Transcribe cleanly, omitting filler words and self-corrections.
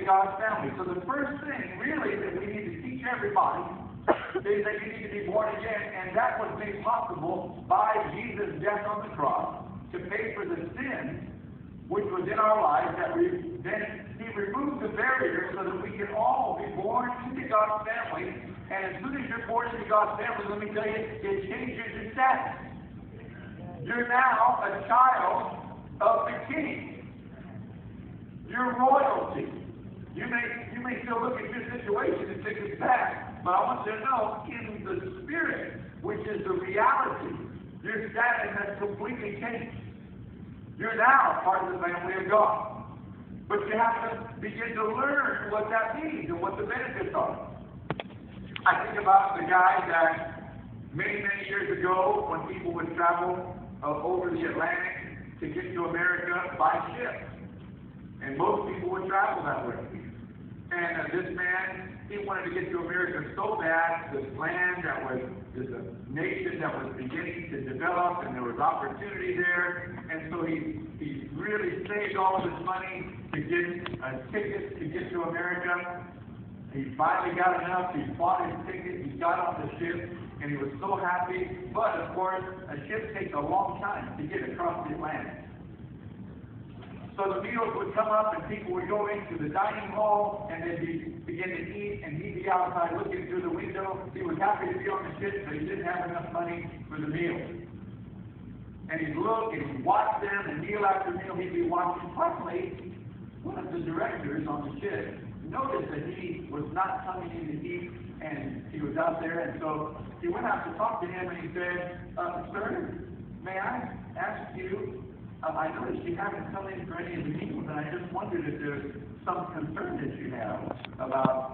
God's family. So the first thing, really, that we need to teach everybody is that you need to be born again, and that was made possible by Jesus' death on the cross to pay for the sin which was in our lives. Then He removed the barrier so that we can all be born into God's family. And as soon as you're born into God's family, let me tell you, it changes your status. You're now a child of the King. You're royalty. You may still look at your situation and think it's bad, but I want you to know, in the Spirit, which is the reality, your status has completely changed. You're now part of the family of God. But you have to begin to learn what that means and what the benefits are. I think about the guy that many years ago, when people would travel over the Atlantic to get to America by ship. And most people would travel that way. And this man, he wanted to get to America so bad, this land that was a nation that was beginning to develop, and there was opportunity there. And so he really saved all of his money to get a ticket to get to America. He finally got enough. He bought his ticket. He got on the ship, and he was so happy. But of course, a ship takes a long time to get across the Atlantic. So the meals would come up, and people would go into the dining hall, and they'd begin to eat, and he'd be outside looking through the window. He was happy to be on the ship, but he didn't have enough money for the meal. And he'd look, and he'd watch them, and meal after meal, he'd be watching. Finally, one of the directors on the ship noticed that he was not coming in to eat, and he was out there, and so he went out to talk to him, and he said, "Sir, may I ask you, I noticed you haven't come in for any of the meals, and I just wondered if there's some concern that you have."